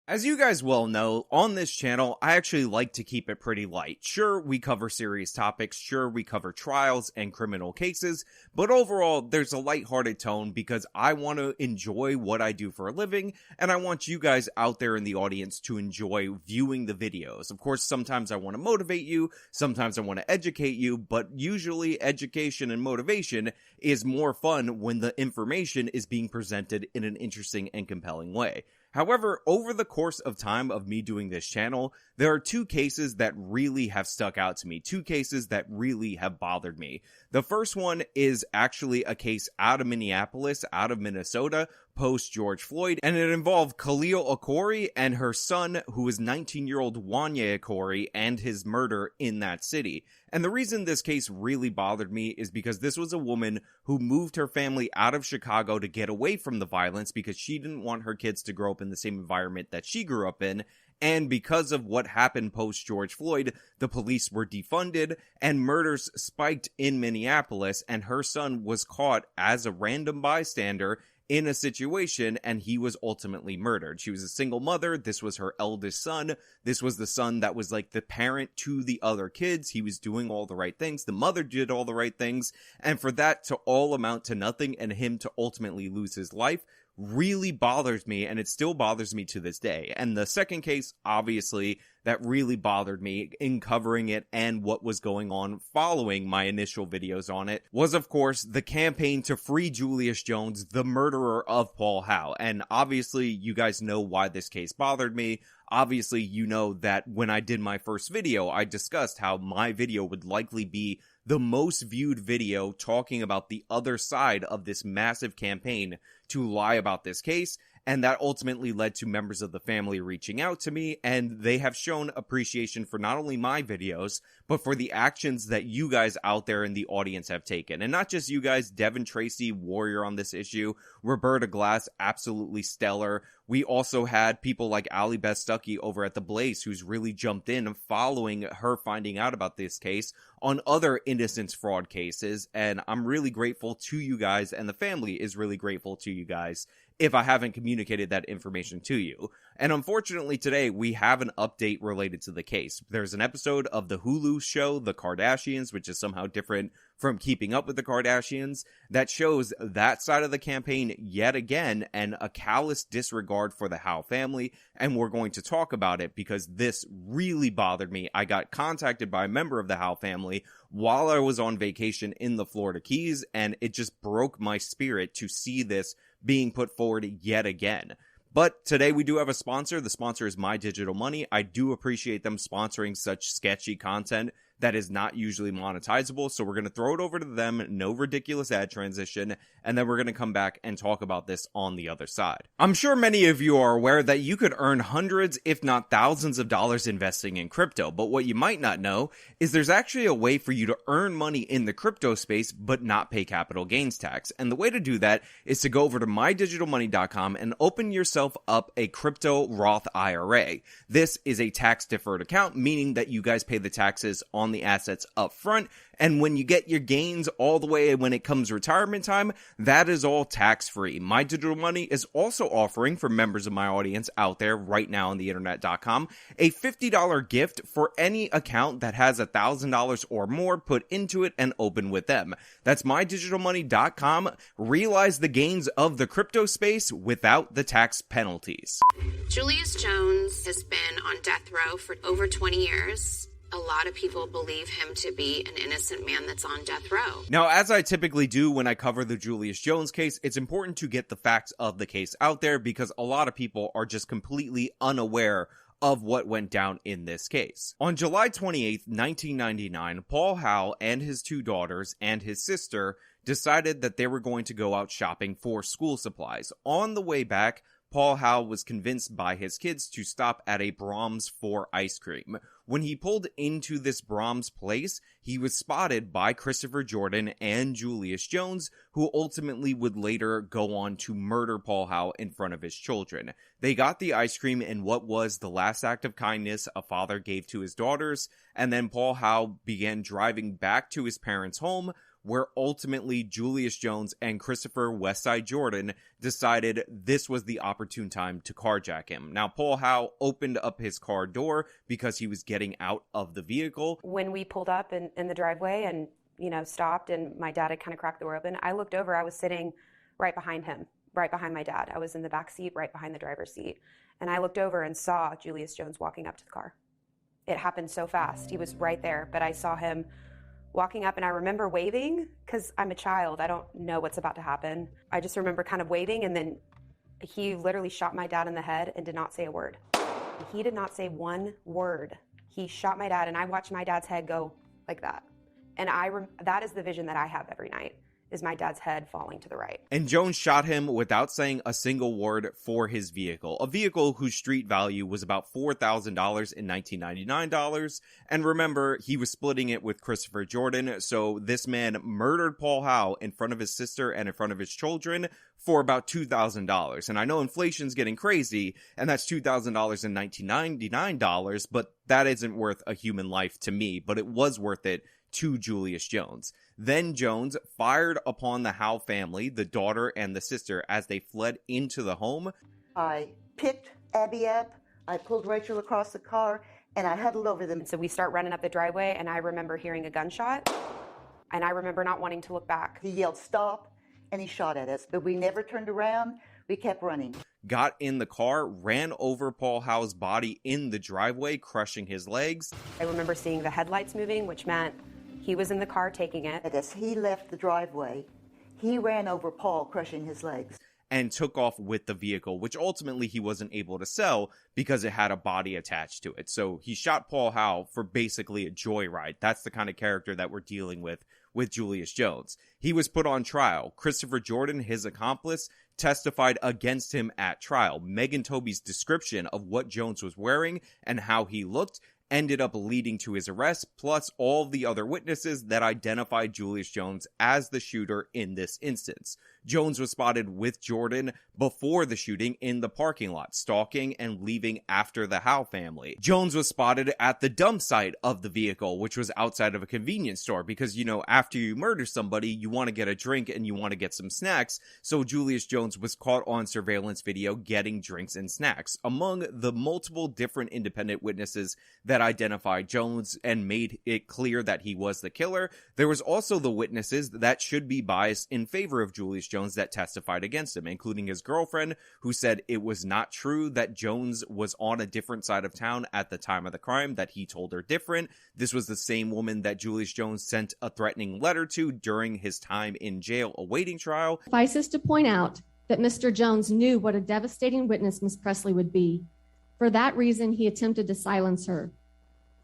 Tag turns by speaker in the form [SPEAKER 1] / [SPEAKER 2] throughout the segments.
[SPEAKER 1] As you guys well know, on this channel, I actually like to keep it pretty light. Sure, we cover serious topics, sure, we cover trials and criminal cases, but overall, there's a lighthearted tone because I want to enjoy what I do for a living, and I want you guys out there in the audience to enjoy viewing the videos. Of course, sometimes I want to motivate you, sometimes I want to educate you, but usually education and motivation is more fun when the information is being presented in an interesting and compelling way. However, over the course of time of me doing this channel, there are two cases that really have stuck out to me, two cases that really have bothered me. The first one is actually a case out of Minneapolis, out of Minnesota, post George Floyd, and it involved Khalil Okori and her son, who is 19-year-old Wanye Okori, and his murder in that city. And the reason this case really bothered me is because this was a woman who moved her family out of Chicago to get away from the violence because she didn't want her kids to grow up in the same environment that she grew up in. And because of what happened post George Floyd, the police were defunded and murders spiked in Minneapolis, and her son was caught as a random bystander in a situation, and he was ultimately murdered. She was a single mother. This was her eldest son. This was the son that was like the parent to the other kids. He was doing all the right things. The mother did all the right things. And for that to all amount to nothing and him to ultimately lose his life really bothers me, and it still bothers me to this day. And the second case, obviously, that really bothered me in covering it and what was going on following my initial videos on it was, of course, the campaign to free Julius Jones, the murderer of Paul Howe. And obviously, you guys know why this case bothered me. Obviously, you know that when I did my first video, I discussed how my video would likely be the most viewed video talking about the other side of this massive campaign to lie about this case, and that ultimately led to members of the family reaching out to me, and they have shown appreciation for not only my videos, but for the actions that you guys out there in the audience have taken. And not just you guys, Devin Tracy, warrior on this issue, Roberta Glass, absolutely stellar. We also had people like Ali Beth Stuckey over at The Blaze, who's really jumped in following her finding out about this case on other innocence fraud cases, and I'm really grateful to you guys, and the family is really grateful to you guys if I haven't communicated that information to you. And unfortunately today, we have an update related to the case. There's an episode of the Hulu show, The Kardashians, which is somehow different from Keeping Up with the Kardashians, that shows that side of the campaign yet again, and a callous disregard for the Howe family, and we're going to talk about it because this really bothered me. I got contacted by a member of the Howe family while I was on vacation in the Florida Keys, and it just broke my spirit to see this being put forward yet again. But today we do have a sponsor. The sponsor is My Digital Money. I do appreciate them sponsoring such sketchy content that is not usually monetizable, so we're going to throw it over to them, no ridiculous ad transition, and then we're going to come back and talk about this on the other side. I'm sure many of you are aware that you could earn hundreds, if not thousands of dollars investing in crypto, but what you might not know is there's actually a way for you to earn money in the crypto space but not pay capital gains tax, and the way to do that is to go over to mydigitalmoney.com and open yourself up a crypto Roth IRA. This is a tax-deferred account, meaning that you guys pay the taxes on the assets up front, and when you get your gains all the way when it comes retirement time, that is all tax-free. My Digital Money is also offering for members of my audience out there right now on the internet.com a $50 gift for any account that has $1,000 or more put into it and open with them. That's mydigitalmoney.com. Realize the gains of the crypto space without the tax penalties.
[SPEAKER 2] Julius Jones has been on death row for over 20 years. A lot of people believe him to be an innocent man that's on death row.
[SPEAKER 1] Now, as I typically do when I cover the Julius Jones case, it's important to get the facts of the case out there because a lot of people are just completely unaware of what went down in this case. On July 28th, 1999, Paul Howe and his two daughters and his sister decided that they were going to go out shopping for school supplies. On the way back, Paul Howe was convinced by his kids to stop at a Brahms for ice cream. When he pulled into this Brahms place, he was spotted by Christopher Jordan and Julius Jones, who ultimately would later go on to murder Paul Howe in front of his children. They got the ice cream in what was the last act of kindness a father gave to his daughters, and then Paul Howe began driving back to his parents' home, where ultimately Julius Jones and Christopher Westside Jordan decided this was the opportune time to carjack him. Now, Paul Howe opened up his car door because he was getting out of the vehicle.
[SPEAKER 3] When we pulled up in the driveway and, stopped and my dad had kind of cracked the door open, I looked over, I was sitting right behind him, right behind my dad. I was in the back seat, right behind the driver's seat. And I looked over and saw Julius Jones walking up to the car. It happened so fast. He was right there, but I saw him walking up and I remember waving because I'm a child. I don't know what's about to happen. I just remember kind of waving, and then he literally shot my dad in the head and did not say a word. He did not say one word. He shot my dad and I watched my dad's head go like that. And that is the vision that I have every night, is my dad's head falling to the right.
[SPEAKER 1] And Jones shot him without saying a single word for his vehicle, a vehicle whose street value was about $4,000 in 1999 dollars. And remember, he was splitting it with Christopher Jordan, so this man murdered Paul Howe in front of his sister and in front of his children for about $2,000. And I know inflation's getting crazy, and that's $2,000 in 1999 dollars, but that isn't worth a human life to me, but it was worth it to Julius Jones. Then Jones fired upon the Howe family, the daughter and the sister, as they fled into the home.
[SPEAKER 4] I picked Abby up, I pulled Rachel across the car, and I huddled over them.
[SPEAKER 3] So we start running up the driveway, and I remember hearing a gunshot, and I remember not wanting to look back.
[SPEAKER 4] He yelled, "Stop," and he shot at us, but we never turned around. We kept running.
[SPEAKER 1] Got in the car, ran over Paul Howe's body in the driveway, crushing his legs.
[SPEAKER 3] I remember seeing the headlights moving, which meant he was in the car taking it.
[SPEAKER 4] And as he left the driveway, he ran over Paul, crushing his legs.
[SPEAKER 1] And took off with the vehicle, which ultimately he wasn't able to sell because it had a body attached to it. So he shot Paul Howe for basically a joyride. That's the kind of character that we're dealing with Julius Jones. He was put on trial. Christopher Jordan, his accomplice, testified against him at trial. Megan Tobey's description of what Jones was wearing and how he looked ended up leading to his arrest, plus all the other witnesses that identified Julius Jones as the shooter in this instance. Jones was spotted with Jordan before the shooting in the parking lot, stalking and leaving after the Howe family. Jones was spotted at the dump site of the vehicle, which was outside of a convenience store, because, after you murder somebody, you want to get a drink and you want to get some snacks. So Julius Jones was caught on surveillance video getting drinks and snacks. Among the multiple different independent witnesses that identified Jones and made it clear that he was the killer, there was also the witnesses that should be biased in favor of Julius Jones that testified against him, including his girlfriend, who said it was not true that Jones was on a different side of town at the time of the crime, that he told her different. This was the same woman that Julius Jones sent a threatening letter to during his time in jail awaiting trial.
[SPEAKER 5] Suffices to point out that Mr. Jones knew what a devastating witness Miss Presley would be. For that reason, he attempted to silence her.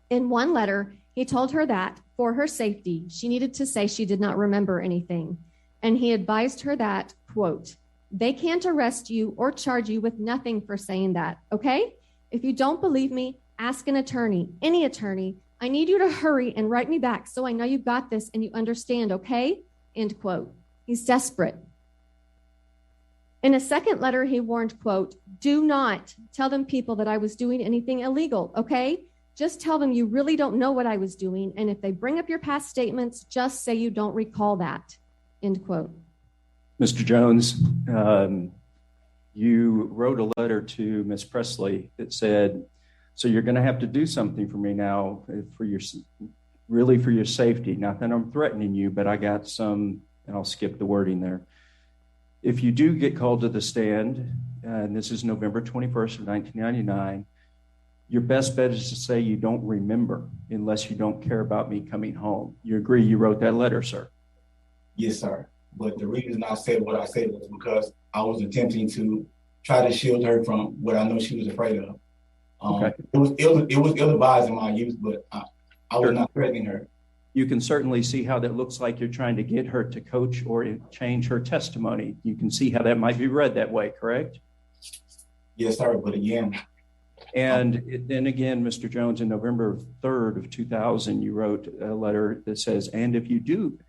[SPEAKER 5] In one letter, he told her that, for her safety, she needed to say she did not remember anything. And he advised her that, quote, "They can't arrest you or charge you with nothing for saying that, okay? If you don't believe me, ask an attorney, any attorney. I need you to hurry and write me back so I know you got this and you understand, okay?" End quote. He's desperate. In a second letter, he warned, quote, "Do not tell them people that I was doing anything illegal, okay? Just tell them you really don't know what I was doing, and if they bring up your past statements, just say you don't recall that." End quote.
[SPEAKER 6] Mr. Jones, you wrote a letter to Miss Presley that said, "So you're going to have to do something for me now for your safety. Not that I'm threatening you, but I got some," and I'll skip the wording there. "If you do get called to the stand," and this is November 21st of 1999, "your best bet is to say you don't remember unless you don't care about me coming home." You agree you wrote that letter, sir?
[SPEAKER 7] Yes, sir. But the reason I said what I said was because I was attempting to try to shield her from what I know she was afraid of.
[SPEAKER 6] Okay.
[SPEAKER 7] It was ill-advised in my youth, but I was not threatening her.
[SPEAKER 6] You can certainly see how that looks like you're trying to get her to coach or change her testimony. You can see how that might be read that way, correct?
[SPEAKER 7] Yes, sir. But again.
[SPEAKER 6] And then again, Mr. Jones, in November 3rd of 2000, you wrote a letter that says, "And if you do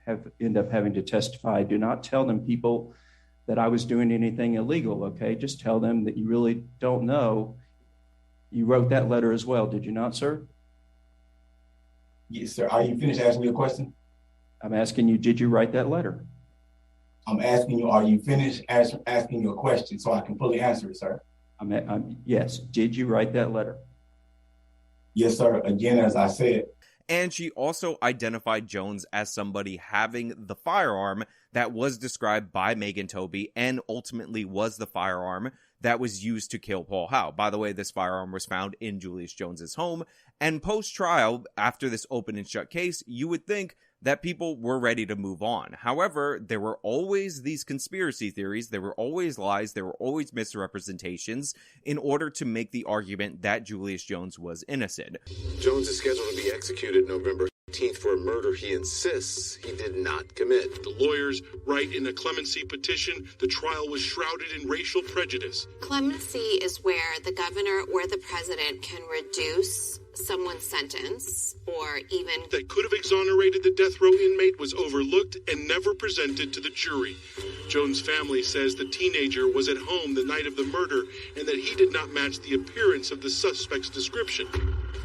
[SPEAKER 6] end up having to testify, do not tell them people that I was doing anything illegal, okay? Just tell them that you really don't know." You wrote that letter as well, did you not, sir?
[SPEAKER 7] Yes, sir. Are you finished asking me a question?
[SPEAKER 6] I'm asking you, did you write that letter?
[SPEAKER 7] I'm asking you, are you finished asking your question so I can fully answer it, sir?
[SPEAKER 6] Yes. Did you write that letter?
[SPEAKER 7] Yes, sir. Again, as I said.
[SPEAKER 1] And she also identified Jones as somebody having the firearm that was described by Megan Tobey and ultimately was the firearm that was used to kill Paul Howe. By the way, this firearm was found in Julius Jones's home. And post-trial, after this open and shut case, you would think that people were ready to move on. However, there were always these conspiracy theories, there were always lies, there were always misrepresentations in order to make the argument that Julius Jones was innocent.
[SPEAKER 8] Jones is scheduled to be executed November 18th for a murder he insists he did not commit.
[SPEAKER 9] The lawyers write in a clemency petition, the trial was shrouded in racial prejudice.
[SPEAKER 2] Clemency is where the governor or the president can reduce someone's sentence or even
[SPEAKER 9] that could have exonerated the death row inmate was overlooked and never presented to the jury. Jones' family says the teenager was at home the night of the murder and that he did not match the appearance of the suspect's description.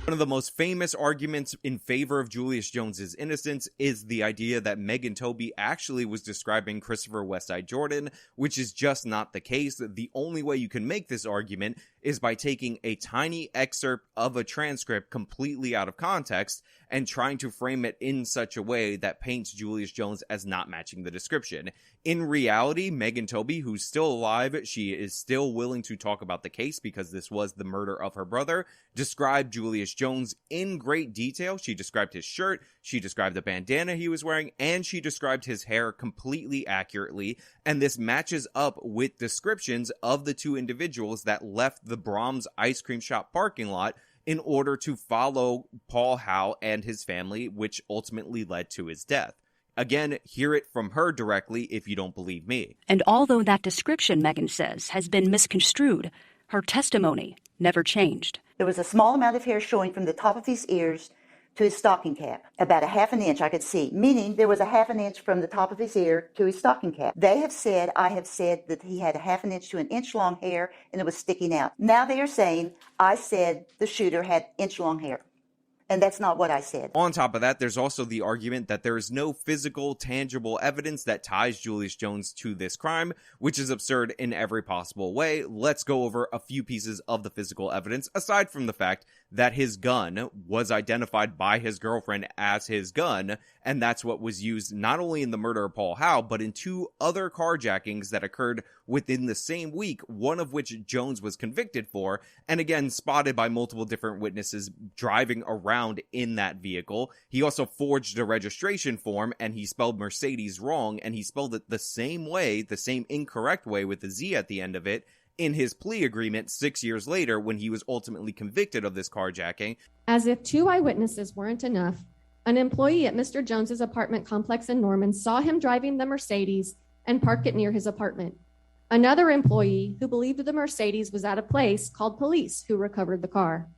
[SPEAKER 1] One of the most famous arguments in favor of Julius Jones's innocence is the idea that Megan Tobey actually was describing Christopher Westside Jordan, which is just not the case. The only way you can make this argument is by taking a tiny excerpt of a transcript completely out of context and trying to frame it in such a way that paints Julius Jones as not matching the description. In reality, Megan Tobey, who's still alive, she is still willing to talk about the case because this was the murder of her brother, described Julius Jones in great detail. She described his shirt, she described the bandana he was wearing, and she described his hair completely accurately. And this matches up with descriptions of the two individuals that left the Brahms ice cream shop parking lot in order to follow Paul Howe and his family, which ultimately led to his death. Again, hear it from her directly if you don't believe me.
[SPEAKER 10] And although that description, Megan says, has been misconstrued, her testimony never changed.
[SPEAKER 4] There was a small amount of hair showing from the top of his ears to his stocking cap, about a half an inch I could see, meaning there was a half an inch from the top of his ear to his stocking cap. They have said, I have said that he had a half an inch to an inch long hair and it was sticking out. Now they are saying I said the shooter had inch long hair. And that's not what I said.
[SPEAKER 1] On top of that, there's also the argument that there is no physical, tangible evidence that ties Julius Jones to this crime, which is absurd in every possible way. Let's go over a few pieces of the physical evidence, aside from the fact that his gun was identified by his girlfriend as his gun, and that's what was used not only in the murder of Paul Howe, but in two other carjackings that occurred within the same week, one of which Jones was convicted for, and again, spotted by multiple different witnesses driving around in that vehicle. He also forged a registration form, and he spelled Mercedes wrong, and he spelled it the same way, the same incorrect way with the Z at the end of it, in his plea agreement 6 years later when he was ultimately convicted of this carjacking.
[SPEAKER 5] As if two eyewitnesses weren't enough, an employee at Mr. Jones's apartment complex in Norman saw him driving the Mercedes and park it near his apartment. Another employee who believed the Mercedes was out of place called police, who recovered the car.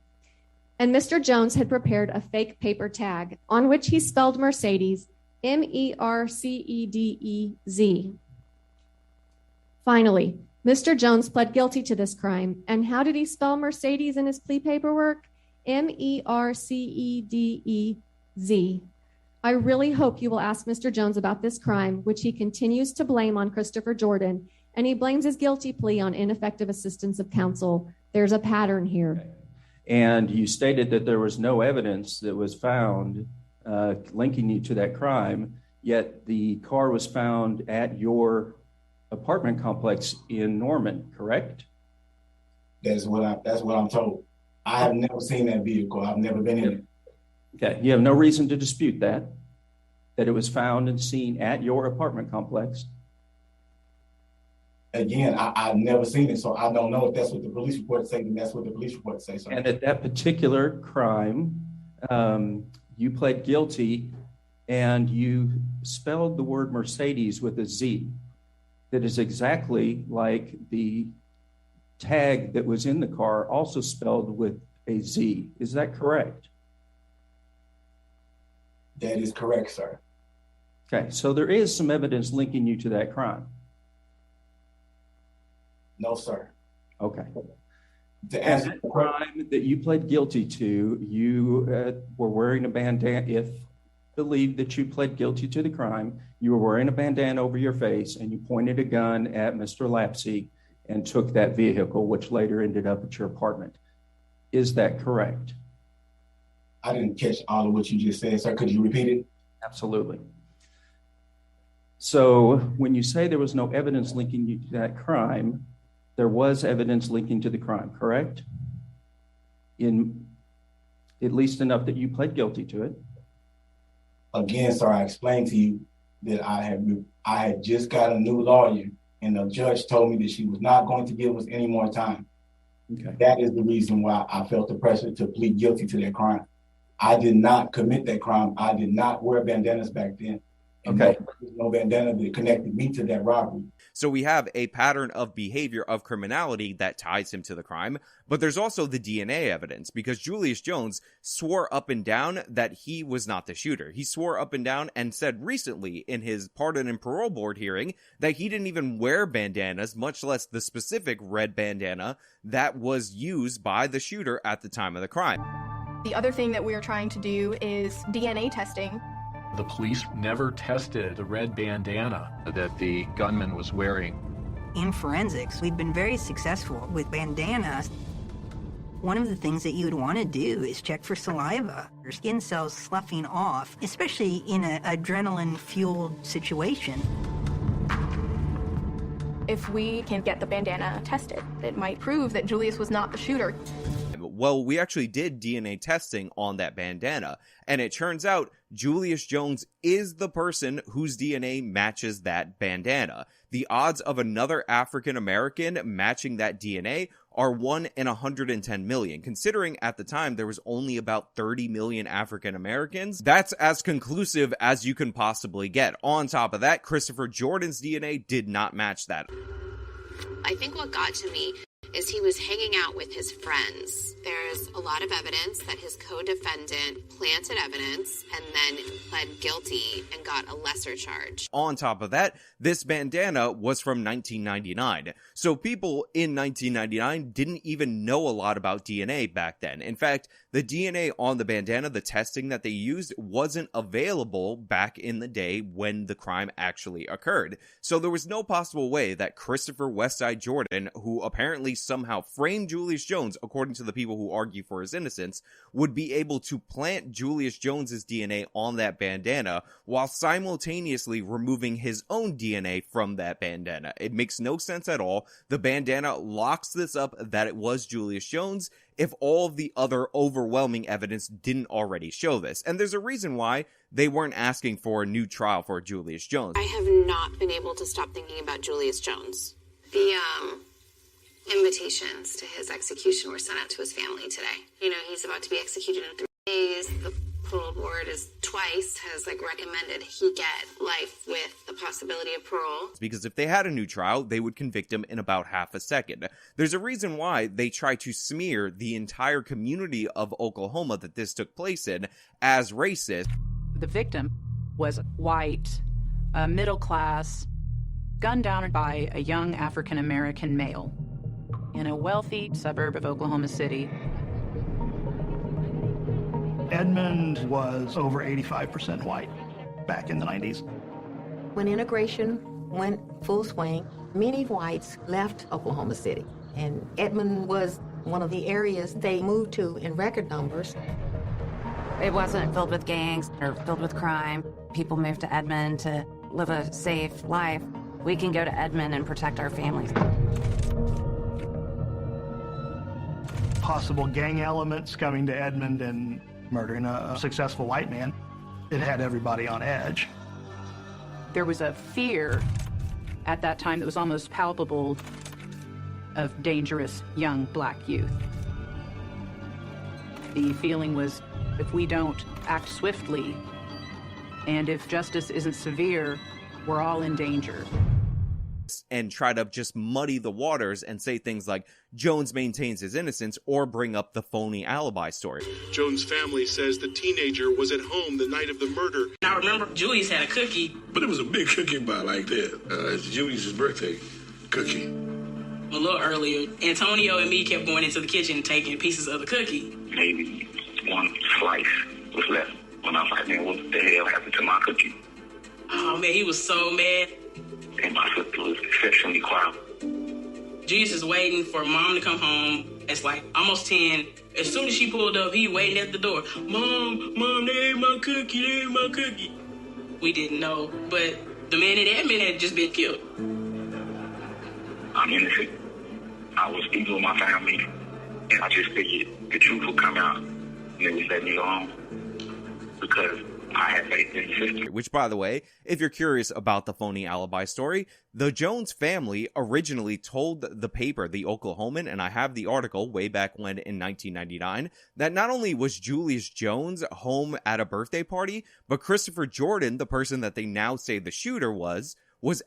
[SPEAKER 5] And Mr. Jones had prepared a fake paper tag on which he spelled Mercedes, Mercedez. Finally, Mr. Jones pled guilty to this crime. And how did he spell Mercedes in his plea paperwork? Mercedez. I really hope you will ask Mr. Jones about this crime, which he continues to blame on Christopher Jordan, and he blames his guilty plea on ineffective assistance of counsel. There's a pattern here.
[SPEAKER 6] And you stated that there was no evidence that was found linking you to that crime, yet the car was found at your apartment complex in Norman, correct?
[SPEAKER 7] That's what I'm told. I have never seen that vehicle. I've never been in it.
[SPEAKER 6] Okay, you have no reason to dispute that it was found and seen at your apartment complex.
[SPEAKER 7] Again, I've never seen it, so I don't know if that's what the police report say, then that's what the police report say. So.
[SPEAKER 6] And at that particular crime, you pled guilty and you spelled the word Mercedes with a Z. That is exactly like the tag that was in the car, also spelled with a Z. Is that correct?
[SPEAKER 7] That is correct, sir.
[SPEAKER 6] Okay, so there is some evidence linking you to that crime.
[SPEAKER 7] No, sir.
[SPEAKER 6] Okay.
[SPEAKER 7] To answer
[SPEAKER 6] the crime that you pled guilty to, you were wearing a bandana. If believed that you pled guilty to the crime. You were wearing a bandana over your face, and you pointed a gun at Mr. Lapsey and took that vehicle, which later ended up at your apartment. Is that correct?
[SPEAKER 7] I didn't catch all of what you just said, sir. Could you repeat it?
[SPEAKER 6] Absolutely. So when you say there was no evidence linking you to that crime, there was evidence linking to the crime, correct? In at least enough that you pled guilty to it.
[SPEAKER 7] Again, sir, I explained to you that I had just got a new lawyer, and the judge told me that she was not going to give us any more time.
[SPEAKER 6] Okay.
[SPEAKER 7] That is the reason why I felt the pressure to plead guilty to that crime. I did not commit that crime. I did not wear bandanas back then. And
[SPEAKER 6] okay.
[SPEAKER 7] There was no bandana that connected me to that robbery.
[SPEAKER 1] So we have a pattern of behavior of criminality that ties him to the crime, but there's also the DNA evidence, because Julius Jones swore up and down that he was not the shooter. He swore up and down and said recently in his pardon and parole board hearing that he didn't even wear bandanas, much less the specific red bandana that was used by the shooter at the time of the crime.
[SPEAKER 11] The other thing that we're trying to do is DNA testing.
[SPEAKER 12] The police never tested the red bandana that the gunman was wearing.
[SPEAKER 13] In forensics, we've been very successful with bandanas. One of the things that you would want to do is check for saliva or skin cells sloughing off, especially in an adrenaline-fueled situation.
[SPEAKER 11] If we can get the bandana tested, it might prove that Julius was not the shooter.
[SPEAKER 1] Well, we actually did DNA testing on that bandana, and it turns out Julius Jones is the person whose DNA matches that bandana. The odds of another African American matching that DNA are 1 in 110 million. Considering at the time there was only about 30 million African Americans, that's as conclusive as you can possibly get. On top of that, Christopher Jordan's DNA did not match that.
[SPEAKER 2] I think what got to me is he was hanging out with his friends. There's a lot of evidence that his co-defendant planted evidence and then pled guilty and got a lesser charge.
[SPEAKER 1] On top of that, this bandana was from 1999. So people in 1999 didn't even know a lot about DNA back then. In fact, the DNA on the bandana, the testing that they used, wasn't available back in the day when the crime actually occurred. So there was no possible way that Christopher Westside Jordan, who apparently somehow framed Julius Jones, according to the people who argue for his innocence, would be able to plant Julius Jones's DNA on that bandana while simultaneously removing his own DNA from that bandana. It makes no sense at all. The bandana locks this up that it was Julius Jones if all of the other overwhelming evidence didn't already show this. And there's a reason why they weren't asking for a new trial for Julius Jones.
[SPEAKER 2] I have not been able to stop thinking about Julius Jones. The invitations to his execution were sent out to his family today. You know, he's about to be executed in 3 days. The parole board has recommended he get life with the possibility of parole.
[SPEAKER 1] Because if they had a new trial, they would convict him in about half a second. There's a reason why they try to smear the entire community of Oklahoma that this took place in as racist.
[SPEAKER 14] The victim was white, middle class, gunned down by a young African-American male in a wealthy suburb of Oklahoma City.
[SPEAKER 15] Edmond was over 85% white back in the 90s.
[SPEAKER 16] When integration went full swing, many whites left Oklahoma City, and Edmond was one of the areas they moved to in record numbers.
[SPEAKER 17] It wasn't filled with gangs or filled with crime. People moved to Edmond to live a safe life. We can go to Edmond and protect our families.
[SPEAKER 15] Possible gang elements coming to Edmond and murdering a successful white man. It had everybody on edge.
[SPEAKER 14] There was a fear at that time that was almost palpable of dangerous young black youth. The feeling was, if we don't act swiftly, and if justice isn't severe, we're all in danger.
[SPEAKER 1] And try to just muddy the waters and say things like Jones maintains his innocence or bring up the phony alibi story.
[SPEAKER 9] Jones' family says the teenager was at home the night of the murder.
[SPEAKER 18] I remember Julius had a cookie.
[SPEAKER 19] But it was a big cookie by like that. It's Julius' birthday cookie.
[SPEAKER 18] A little earlier, Antonio and me kept going into the kitchen and taking pieces of the cookie.
[SPEAKER 20] Maybe one slice was left.
[SPEAKER 19] When I was like, man, what the hell happened to my cookie?
[SPEAKER 18] Oh, man, he was so mad.
[SPEAKER 19] And my sister was exceptionally quiet.
[SPEAKER 18] Julius is waiting for Mom to come home. It's like almost 10. As soon as she pulled up, he waiting at the door. Mom, they ate my cookie. We didn't know, but the man in admin had just been killed.
[SPEAKER 19] I'm innocent. I was eating with my family, and I just figured the truth would come out, and they would let me go home because I had faith in the system.
[SPEAKER 1] Which, by the way, if you're curious about the phony alibi story, the Jones family originally told the paper, The Oklahoman, and I have the article way back when in 1999, that not only was Julius Jones home at a birthday party, but Christopher Jordan, the person that they now say the shooter was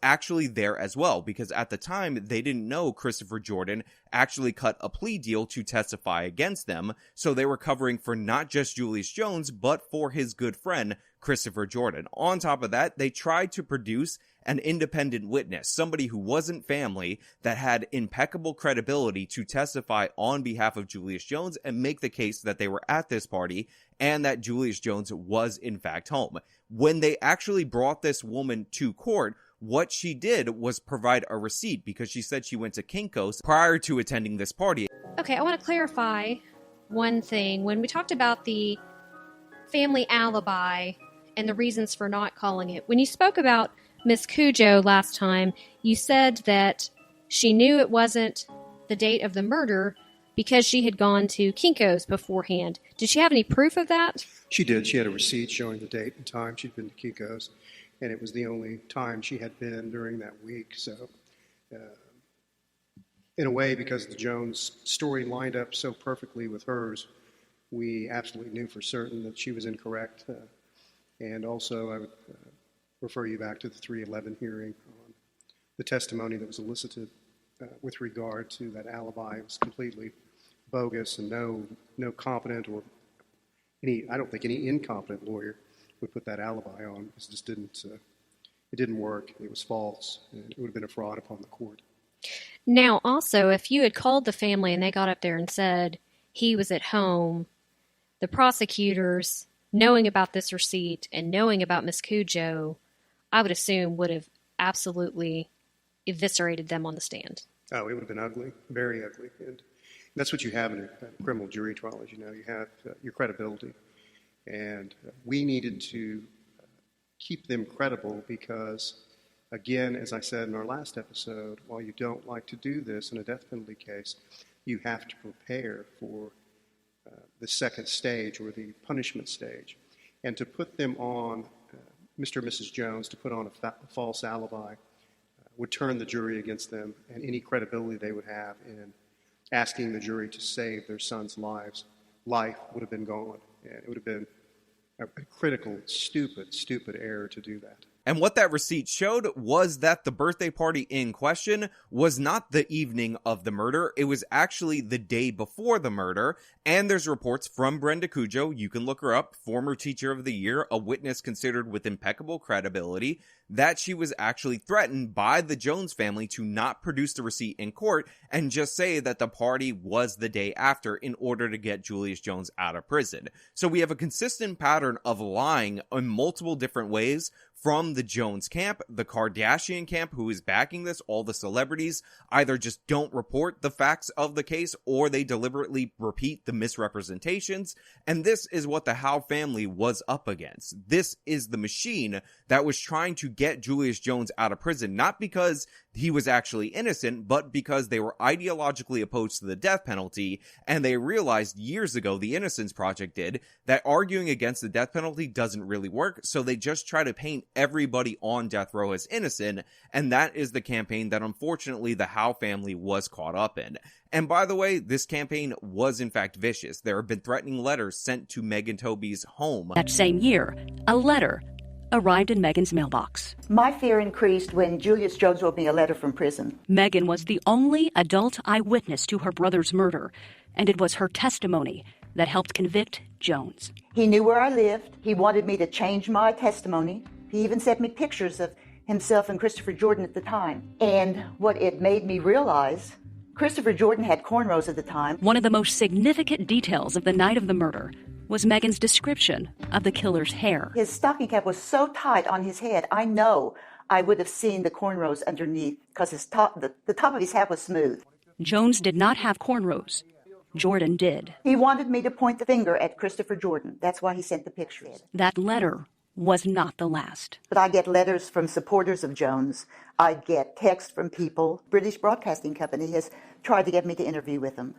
[SPEAKER 1] actually there as well, because at the time they didn't know Christopher Jordan actually cut a plea deal to testify against them, so they were covering for not just Julius Jones, but for his good friend, Christopher Jordan. On top of that, they tried to produce an independent witness, somebody who wasn't family, that had impeccable credibility to testify on behalf of Julius Jones and make the case that they were at this party and that Julius Jones was in fact home. When they actually brought this woman to court, what she did was provide a receipt because she said she went to Kinko's prior to attending this party.
[SPEAKER 20] Okay, I want to clarify one thing. When we talked about the family alibi and the reasons for not calling it, when you spoke about Miss Cujo last time, you said that she knew it wasn't the date of the murder because she had gone to Kinko's beforehand. Did she have any proof of that?
[SPEAKER 21] She did. She had a receipt showing the date and time she'd been to Kinko's, and it was the only time she had been during that week. So, in a way, because the Jones story lined up so perfectly with hers, we absolutely knew for certain that she was incorrect. And also, I would refer you back to the 311 hearing on the testimony that was elicited with regard to that alibi. It was completely bogus, and no competent or I don't think any incompetent lawyer would put that alibi on, because it didn't work. It was false, and it would have been a fraud upon the court.
[SPEAKER 20] Now, also, if you had called the family and they got up there and said he was at home, the prosecutors, knowing about this receipt and knowing about Miss Cujo, I would assume would have absolutely eviscerated them on the stand.
[SPEAKER 21] Oh, it would have been ugly, very ugly. And that's what you have in a criminal jury trial, as you know. You have your credibility. And we needed to keep them credible because, again, as I said in our last episode, while you don't like to do this in a death penalty case, you have to prepare for the second stage or the punishment stage. And to put them on, Mr. and Mrs. Jones, to put on a false alibi would turn the jury against them, and any credibility they would have in asking the jury to save their son's life would have been gone. And it would have been a critical, stupid error to do that.
[SPEAKER 1] And what that receipt showed was that the birthday party in question was not the evening of the murder. It was actually the day before the murder. And there's reports from Brenda Cujo, you can look her up, former teacher of the year, a witness considered with impeccable credibility, that she was actually threatened by the Jones family to not produce the receipt in court and just say that the party was the day after in order to get Julius Jones out of prison. So we have a consistent pattern of lying in multiple different ways from the Jones camp, the Kardashian camp, who is backing this. All the celebrities either just don't report the facts of the case or they deliberately repeat the misrepresentations. And this is what the Howe family was up against. This is the machine that was trying to get Julius Jones out of prison, not because he was actually innocent, but because they were ideologically opposed to the death penalty, and they realized years ago, the Innocence Project did, that arguing against the death penalty doesn't really work, so they just try to paint everybody on death row as innocent, and that is the campaign that unfortunately the Howe family was caught up in. And by the way, this campaign was in fact vicious. There have been threatening letters sent to Megan Toby's home.
[SPEAKER 10] That same year, a letter arrived in Megan's mailbox.
[SPEAKER 4] My fear increased when Julius Jones wrote me a letter from prison.
[SPEAKER 10] Megan was the only adult eyewitness to her brother's murder, and it was her testimony that helped convict Jones.
[SPEAKER 4] He knew where I lived. He wanted me to change my testimony. He even sent me pictures of himself and Christopher Jordan at the time. And what it made me realize, Christopher Jordan had cornrows at the time.
[SPEAKER 10] One of the most significant details of the night of the murder was Megan's description of the killer's hair.
[SPEAKER 4] His stocking cap was so tight on his head, I know I would have seen the cornrows underneath because the top of his hat was smooth.
[SPEAKER 10] Jones did not have cornrows. Jordan did.
[SPEAKER 4] He wanted me to point the finger at Christopher Jordan. That's why he sent the picture in.
[SPEAKER 10] That letter was not the last.
[SPEAKER 4] But I get letters from supporters of Jones. I get texts from people. British Broadcasting Company has tried to get me to interview with them.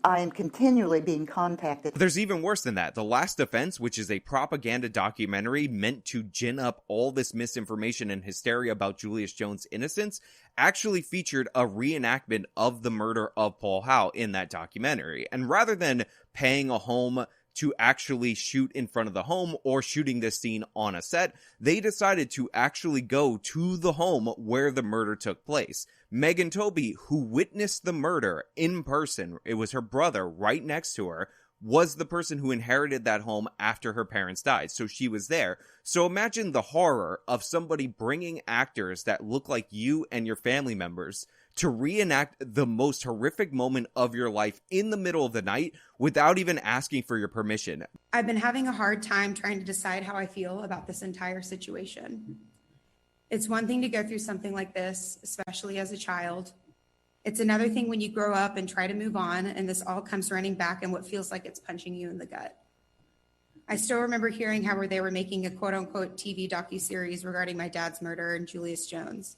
[SPEAKER 4] I am continually being contacted.
[SPEAKER 1] There's even worse than that. The Last Defense, which is a propaganda documentary meant to gin up all this misinformation and hysteria about Julius Jones' innocence, actually featured a reenactment of the murder of Paul Howe in that documentary. And rather than paying a home to actually shoot in front of the home or shooting this scene on a set, they decided to actually go to the home where the murder took place. Megan Toby, who witnessed the murder in person, it was her brother right next to her, was the person who inherited that home after her parents died. So she was there. So imagine the horror of somebody bringing actors that look like you and your family members to reenact the most horrific moment of your life in the middle of the night without even asking for your permission.
[SPEAKER 3] I've been having a hard time trying to decide how I feel about this entire situation. It's one thing to go through something like this, especially as a child. It's another thing when you grow up and try to move on, and this all comes running back in what feels like it's punching you in the gut. I still remember hearing how they were making a quote-unquote TV docuseries regarding my dad's murder and Julius Jones.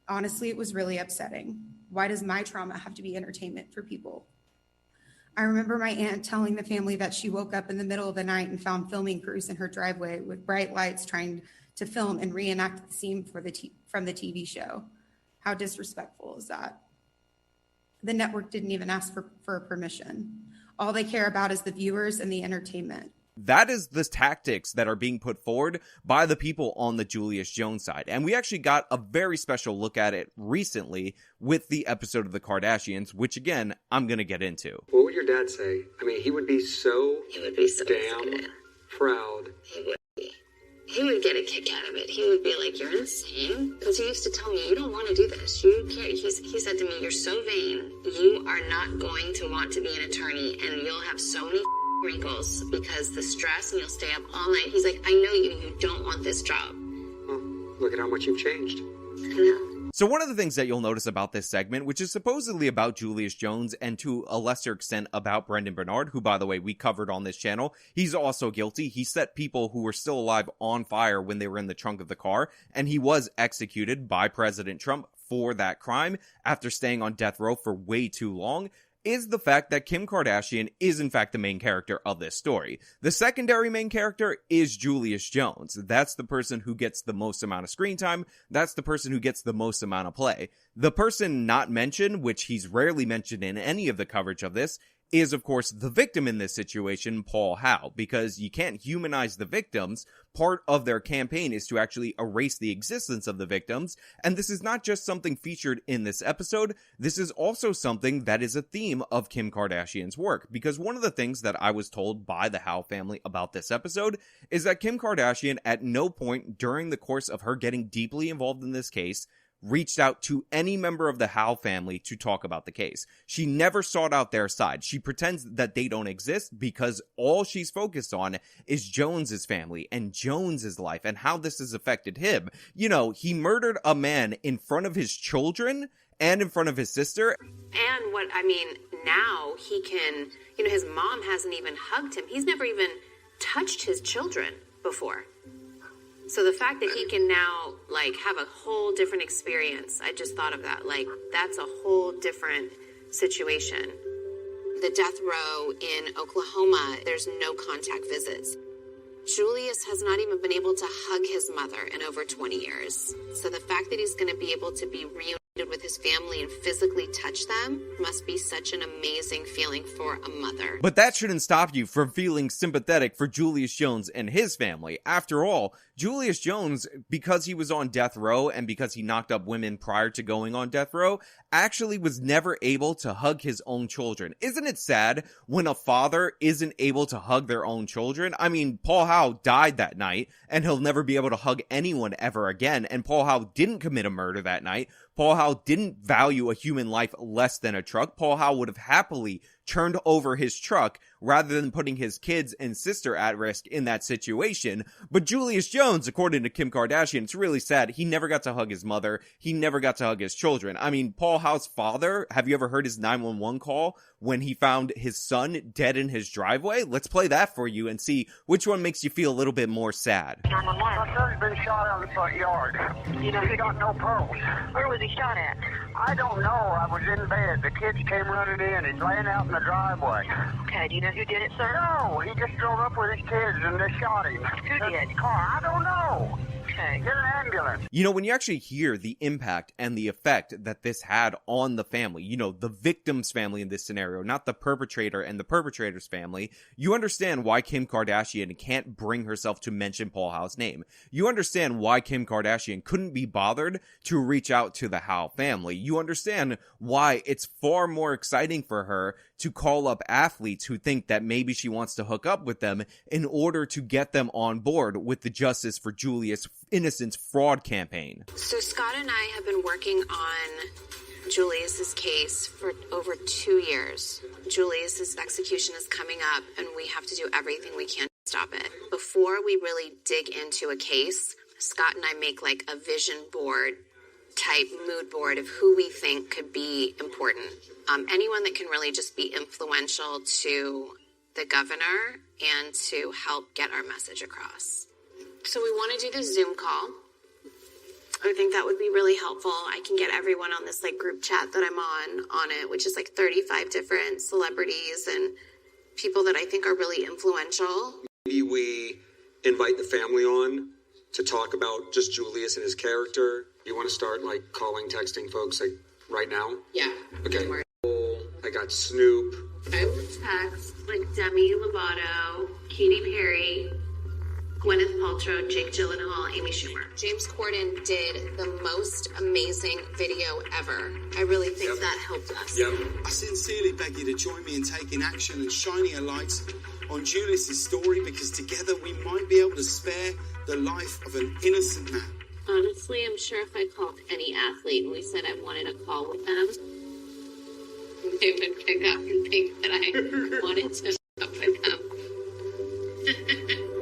[SPEAKER 3] Honestly, it was really upsetting. Why does my trauma have to be entertainment for people? I remember my aunt telling the family that she woke up in the middle of the night and found filming crews in her driveway with bright lights trying to film and reenact the scene from the TV show. How disrespectful is that? The network didn't even ask for permission. All they care about is the viewers and the entertainment.
[SPEAKER 1] That is the tactics that are being put forward by the people on the Julius Jones side. And we actually got a very special look at it recently with the episode of the Kardashians, which again, I'm going to get into.
[SPEAKER 22] What would your dad say? I mean, he would be so damn proud.
[SPEAKER 2] He would get a kick out of it. He would be like, "You're insane." Because he used to tell me, "You don't want to do this. You can't." He said to me, "You're so vain. You are not going to want to be an attorney, and you'll have so many wrinkles because the stress, and you'll stay up all night." He's like, "I know you don't want this job."
[SPEAKER 22] Well, look at how much you've changed.
[SPEAKER 2] I know.
[SPEAKER 1] So one of the things that you'll notice about this segment, which is supposedly about Julius Jones and to a lesser extent about Brendan Bernard, who, by the way, we covered on this channel, he's also guilty. He set people who were still alive on fire when they were in the trunk of the car, and he was executed by President Trump for that crime after staying on death row for way too long, is the fact that Kim Kardashian is in fact the main character of this story. The secondary main character is Julius Jones. That's the person who gets the most amount of screen time. That's the person who gets the most amount of play. The person not mentioned, which he's rarely mentioned in any of the coverage of this, is, of course, the victim in this situation, Paul Howe, because you can't humanize the victims. Part of their campaign is to actually erase the existence of the victims, and this is not just something featured in this episode, this is also something that is a theme of Kim Kardashian's work, because one of the things that I was told by the Howe family about this episode is that Kim Kardashian at no point during the course of her getting deeply involved in this case reached out to any member of the Howe family to talk about the case. She never sought out their side. She pretends that they don't exist because all she's focused on is Jones's family and Jones's life and how this has affected him. You know, he murdered a man in front of his children and in front of his sister.
[SPEAKER 2] And now he can, his mom hasn't even hugged him. He's never even touched his children before. So the fact that he can now, have a whole different experience, I just thought of that. That's a whole different situation. The death row in Oklahoma, there's no contact visits. Julius has not even been able to hug his mother in over 20 years. So the fact that he's going to be able to be reunited with his family and physically touch them must be such an amazing feeling for a mother.
[SPEAKER 1] But that shouldn't stop you from feeling sympathetic for Julius Jones and his family. After all, Julius Jones, because he was on death row and because he knocked up women prior to going on death row, actually was never able to hug his own children. Isn't it sad when a father isn't able to hug their own children? I mean, Paul Howe died that night, and he'll never be able to hug anyone ever again, and Paul Howe didn't commit a murder that night. Paul Howe didn't value a human life less than a truck. Paul Howe would have happily turned over his truck rather than putting his kids and sister at risk in that situation. But Julius Jones, according to Kim Kardashian, it's really sad. He never got to hug his mother. He never got to hug his children. I mean, Paul Howe's father, have you ever heard his 911 call when he found his son dead in his driveway? Let's play that for you and see which one makes you feel a little bit more sad.
[SPEAKER 5] My son's been shot out in the front yard. You know, he got no pearls. Where was he shot at? I don't know. I was in bed. The kids came running in and laying out in the driveway.
[SPEAKER 8] Okay, do you know who did it, sir?
[SPEAKER 5] No, he just drove up with his kids and they shot him.
[SPEAKER 8] Who did?
[SPEAKER 5] Car, I don't know.
[SPEAKER 8] Okay.
[SPEAKER 5] Get an ambulance.
[SPEAKER 1] You know, when you actually hear the impact and the effect that this had on the family, you know, the victim's family in this scenario, not the perpetrator and the perpetrator's family, you understand why Kim Kardashian can't bring herself to mention Paul Howe's name. You understand why Kim Kardashian couldn't be bothered to reach out to the Howe family. You understand why it's far more exciting for her to call up athletes who think that maybe she wants to hook up with them in order to get them on board with the Justice for Julius Innocence fraud campaign.
[SPEAKER 2] So Scott and I have been working on Julius's case for over 2 years. Julius's execution is coming up and we have to do everything we can to stop it. Before we really dig into a case, Scott and I make like a vision board type mood board of who we think could be important. Anyone that can really just be influential to the governor and to help get our message across. So we want to do the Zoom call. I think that would be really helpful. I can get everyone on this like group chat that I'm on it, which is like 35 different celebrities and people that I think are really influential.
[SPEAKER 22] Maybe we invite the family on to talk about just Julius and his character. You want to start like calling, texting folks like right now?
[SPEAKER 2] Yeah.
[SPEAKER 22] Okay. I got Snoop.
[SPEAKER 2] I would text like Demi Lovato, Katy Perry, Gwyneth Paltrow, Jake Gyllenhaal, Amy Schumer. James Corden did the most amazing video ever. I really think that helped us.
[SPEAKER 22] Yep.
[SPEAKER 23] I sincerely beg you to join me in taking action and shining a light on Julius's story, because together we might be able to spare the life of an innocent man.
[SPEAKER 2] Honestly, I'm sure if I called any athlete and we said I wanted a call with them, they would pick up and think that I wanted to up with them.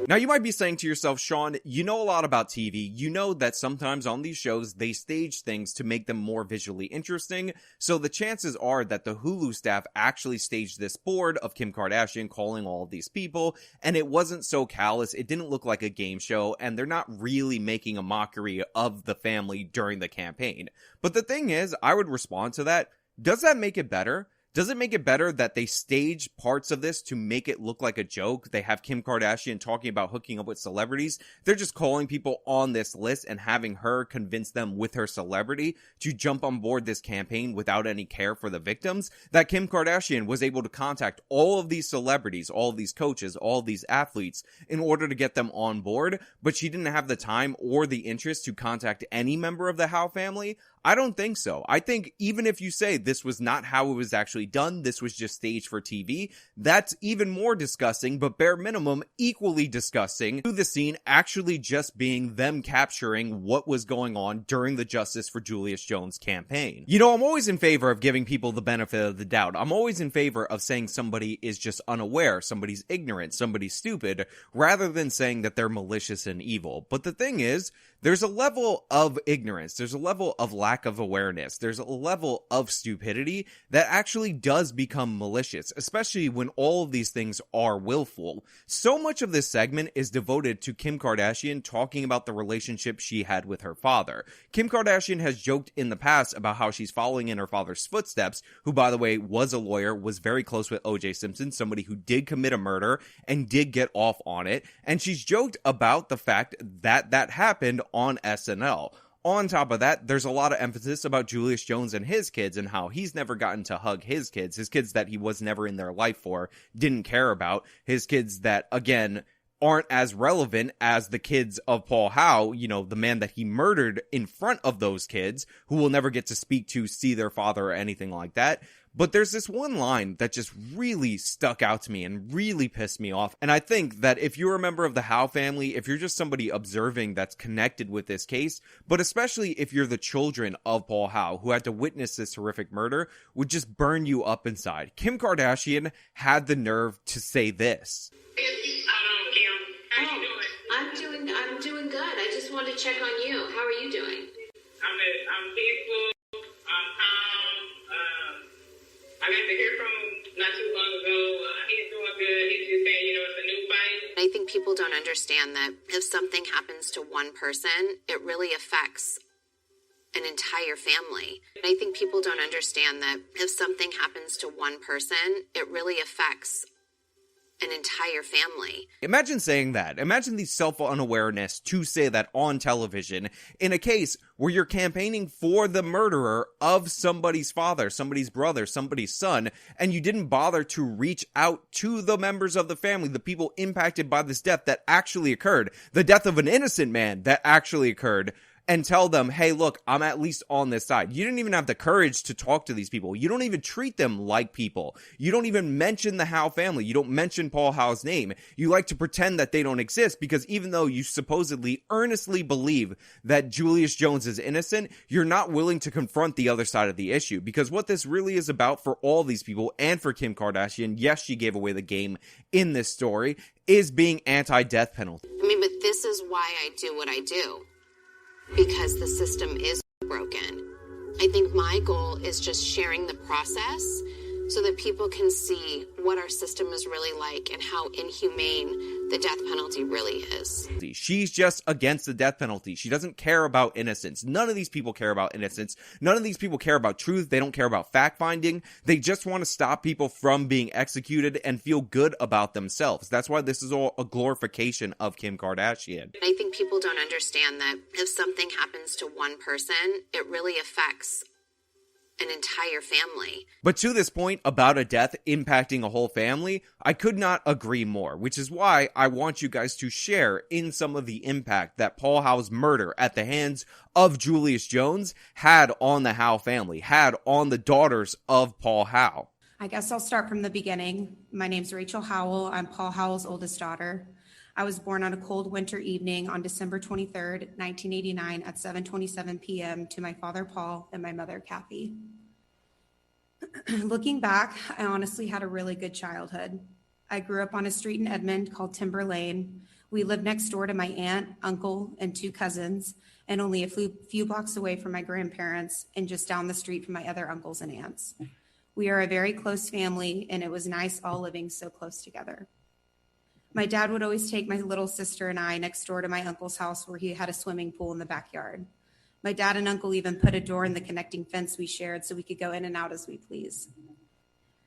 [SPEAKER 1] Now, you might be saying to yourself, Sean, you know a lot about TV. You know that sometimes on these shows, they stage things to make them more visually interesting. So the chances are that the Hulu staff actually staged this board of Kim Kardashian calling all of these people, and it wasn't so callous. It didn't look like a game show, and they're not really making a mockery of the family during the campaign. But the thing is, I would respond to that. Does that make it better? Does it make it better that they stage parts of this to make it look like a joke? They have Kim Kardashian talking about hooking up with celebrities. They're just calling people on this list and having her convince them with her celebrity to jump on board this campaign without any care for the victims. That Kim Kardashian was able to contact all of these celebrities, all of these coaches, all of these athletes in order to get them on board, but she didn't have the time or the interest to contact any member of the Howe family. I don't think so. I think even if you say this was not how it was actually done, this was just staged for TV, that's even more disgusting, but bare minimum, equally disgusting to the scene actually just being them capturing what was going on during the Justice for Julius Jones campaign. You know, I'm always in favor of giving people the benefit of the doubt. I'm always in favor of saying somebody is just unaware, somebody's ignorant, somebody's stupid, rather than saying that they're malicious and evil. But the thing is, there's a level of ignorance, there's a level of lack of awareness, there's a level of stupidity that actually does become malicious, especially when all of these things are willful. So much of this segment is devoted to Kim Kardashian talking about the relationship she had with her father. Kim Kardashian has joked in the past about how she's following in her father's footsteps, who, by the way, was a lawyer, was very close with O.J. Simpson, somebody who did commit a murder and did get off on it, and she's joked about the fact that that happened on SNL. On top of that, there's a lot of emphasis about Julius Jones and his kids and how he's never gotten to hug his kids that he was never in their life for, didn't care about, his kids that, again, aren't as relevant as the kids of Paul Howe, you know, the man that he murdered in front of those kids, who will never get to speak to, see their father or anything like that. But there's this one line that just really stuck out to me and really pissed me off. And I think that if you're a member of the Howe family, if you're just somebody observing that's connected with this case, but especially if you're the children of Paul Howe who had to witness this horrific murder, would just burn you up inside. Kim Kardashian had the nerve to say this.
[SPEAKER 2] I'm doing good. I just wanted to check on you. How are you doing?
[SPEAKER 18] I'm peaceful. I'm calm. I got to hear from him not too long ago. He's doing good. He's just saying, it's a new fight.
[SPEAKER 2] I think people don't understand that if something happens to one person, it really affects an entire family. I think people don't understand that if something happens to one person, it really affects an entire family.
[SPEAKER 1] Imagine saying that. Imagine the self-unawareness to say that on television in a case where you're campaigning for the murderer of somebody's father, somebody's brother, somebody's son, and you didn't bother to reach out to the members of the family, the people impacted by this death that actually occurred, the death of an innocent man that actually occurred, and tell them, hey, look, I'm at least on this side. You didn't even have the courage to talk to these people. You don't even treat them like people. You don't even mention the Howe family. You don't mention Paul Howe's name. You like to pretend that they don't exist because even though you supposedly earnestly believe that Julius Jones is innocent, you're not willing to confront the other side of the issue. Because what this really is about for all these people and for Kim Kardashian, yes, she gave away the game in this story, is being anti-death penalty.
[SPEAKER 2] But this is why I do what I do. Because the system is broken. I think my goal is just sharing the process so that people can see what our system is really like and how inhumane the death penalty really is.
[SPEAKER 1] She's just against the death penalty. She doesn't care about innocence. None of these people care about innocence. None of these people care about truth. They don't care about fact-finding. They just want to stop people from being executed and feel good about themselves. That's why this is all a glorification of Kim Kardashian.
[SPEAKER 2] I think people don't understand that if something happens to one person, it really affects an entire family.
[SPEAKER 1] But to this point about a death impacting a whole family, I could not agree more, which is why I want you guys to share in some of the impact that Paul Howe's murder at the hands of Julius Jones had on the Howe family, had on the daughters of Paul Howe.
[SPEAKER 3] I guess I'll start from the beginning. My name's Rachel Howell. I'm Paul Howell's oldest daughter. I was born on a cold winter evening on December 23rd, 1989 at 7:27 p.m. to my father, Paul, and my mother, Kathy. Looking back, I honestly had a really good childhood. I grew up on a street in Edmond called Timber Lane. We lived next door to my aunt, uncle, and 2 cousins, and only a few blocks away from my grandparents and just down the street from my other uncles and aunts. We are a very close family, and it was nice all living so close together. My dad would always take my little sister and I next door to my uncle's house where he had a swimming pool in the backyard. My dad and uncle even put a door in the connecting fence we shared so we could go in and out as we please.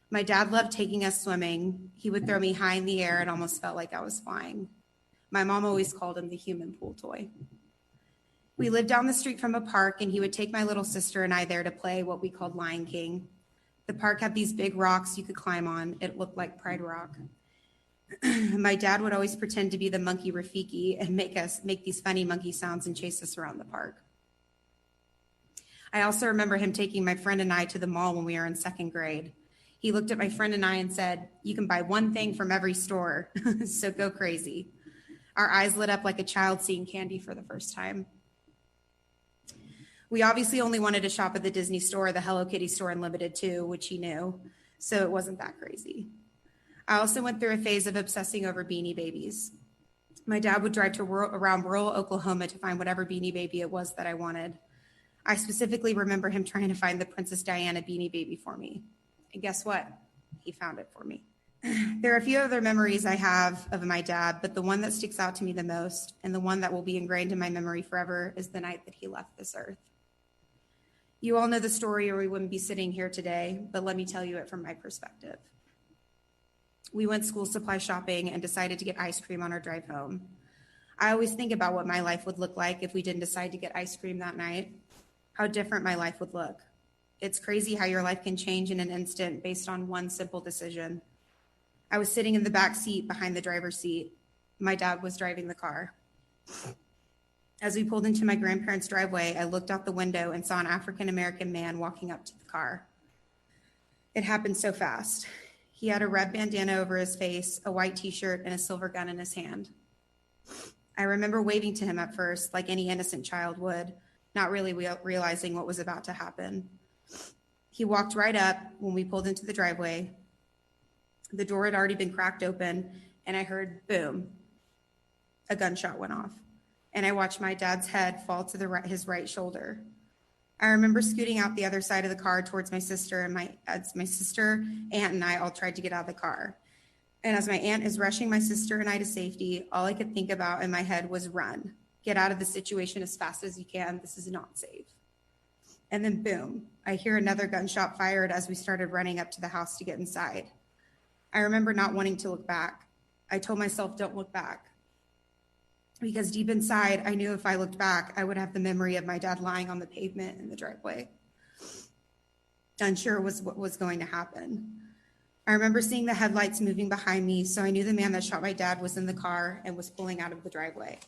[SPEAKER 3] My dad loved taking us swimming. He would throw me high in the air and almost felt like I was flying. My mom always called him the human pool toy. We lived down the street from a park, and he would take my little sister and I there to play what we called Lion King. The park had these big rocks you could climb on. It looked like Pride Rock. My dad would always pretend to be the monkey Rafiki and make these funny monkey sounds and chase us around the park. I also remember him taking my friend and I to the mall when we were in 2nd grade. He looked at my friend and I and said, "You can buy one thing from every store, so go crazy." Our eyes lit up like a child seeing candy for the first time. We obviously only wanted to shop at the Disney store or the Hello Kitty store in Limited too, which he knew, so it wasn't that crazy. I also went through a phase of obsessing over Beanie Babies. My dad would drive around rural Oklahoma to find whatever Beanie Baby it was that I wanted. I specifically remember him trying to find the Princess Diana Beanie Baby for me. And guess what? He found it for me. There are a few other memories I have of my dad, but the one that sticks out to me the most and the one that will be ingrained in my memory forever is the night that he left this earth. You all know the story or we wouldn't be sitting here today, but let me tell you it from my perspective. We went school supply shopping and decided to get ice cream on our drive home. I always think about what my life would look like if we didn't decide to get ice cream that night, how different my life would look. It's crazy how your life can change in an instant based on one simple decision. I was sitting in the back seat behind the driver's seat. My dad was driving the car. As we pulled into my grandparents' driveway, I looked out the window and saw an African-American man walking up to the car. It happened so fast. He had a red bandana over his face, a white t-shirt, and a silver gun in his hand. I remember waving to him at first, like any innocent child would, not really realizing what was about to happen. He walked right up when we pulled into the driveway. The door had already been cracked open, and I heard boom. A gunshot went off, and I watched my dad's head fall to his right shoulder. I remember scooting out the other side of the car towards my sister, and my sister, aunt, and I all tried to get out of the car. And as my aunt is rushing my sister and I to safety, all I could think about in my head was run. Get out of the situation as fast as you can. This is not safe. And then boom, I hear another gunshot fired as we started running up to the house to get inside. I remember not wanting to look back. I told myself, don't look back. Because deep inside, I knew if I looked back, I would have the memory of my dad lying on the pavement in the driveway. Unsure what was going to happen. I remember seeing the headlights moving behind me, so I knew the man that shot my dad was in the car and was pulling out of the driveway.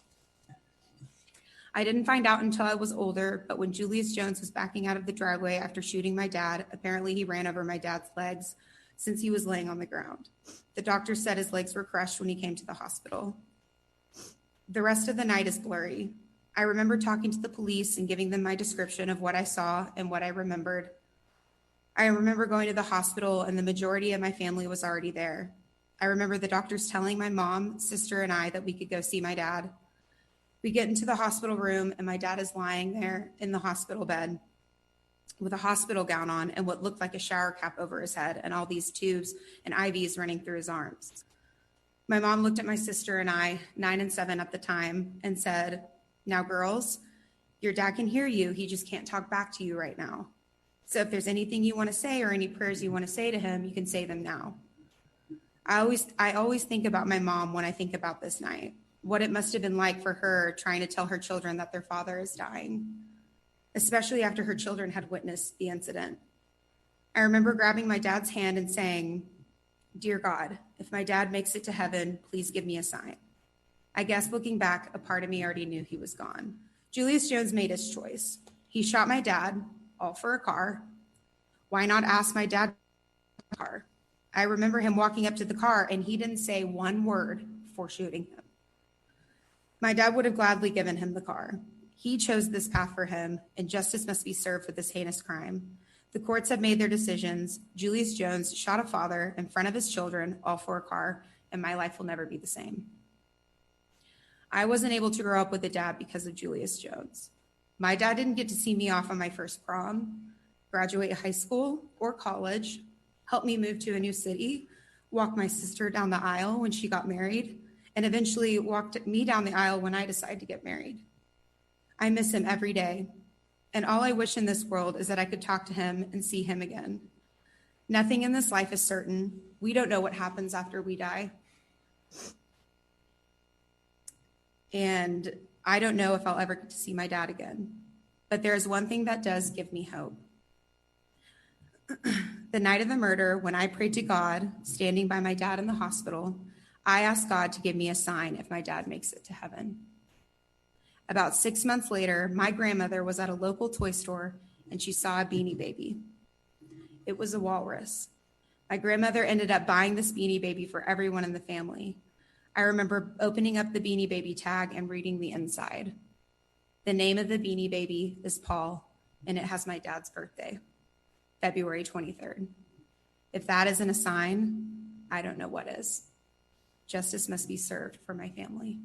[SPEAKER 3] I didn't find out until I was older, but when Julius Jones was backing out of the driveway after shooting my dad, apparently he ran over my dad's legs since he was laying on the ground. The doctor said his legs were crushed when he came to the hospital. The rest of the night is blurry. I remember talking to the police and giving them my description of what I saw and what I remembered. I remember going to the hospital and the majority of my family was already there. I remember the doctors telling my mom, sister, and I that we could go see my dad. We get into the hospital room and my dad is lying there in the hospital bed with a hospital gown on and what looked like a shower cap over his head and all these tubes and IVs running through his arms. My mom looked at my sister and I, 9 and 7 at the time, and said, "Now, girls, your dad can hear you. He just can't talk back to you right now. So if there's anything you want to say or any prayers you want to say to him, you can say them now." I always think about my mom when I think about this night, what it must have been like for her trying to tell her children that their father is dying, especially after her children had witnessed the incident. I remember grabbing my dad's hand and saying, "Dear God, if my dad makes it to heaven, please give me a sign." I guess looking back, a part of me already knew he was gone. Julius Jones made his choice. He shot my dad, all for a car. Why not ask my dad for a car? I remember him walking up to the car and he didn't say one word before shooting him. My dad would have gladly given him the car. He chose this path for him, and justice must be served for this heinous crime. The courts have made their decisions. Julius Jones shot a father in front of his children, all for a car, and my life will never be the same. I wasn't able to grow up with a dad because of Julius Jones. My dad didn't get to see me off on my first prom, graduate high school or college, help me move to a new city, walk my sister down the aisle when she got married, and eventually walked me down the aisle when I decided to get married. I miss him every day. And all I wish in this world is that I could talk to him and see him again. Nothing in this life is certain. We don't know what happens after we die. And I don't know if I'll ever get to see my dad again. But there is one thing that does give me hope. The night of the murder, when I prayed to God, standing by my dad in the hospital, I asked God to give me a sign if my dad makes it to heaven. About 6 months later, my grandmother was at a local toy store and she saw a Beanie Baby. It was a walrus. My grandmother ended up buying this Beanie Baby for everyone in the family. I remember opening up the Beanie Baby tag and reading the inside. The name of the Beanie Baby is Paul, and it has my dad's birthday, February 23rd. If that isn't a sign, I don't know what is. Justice must be served for my family.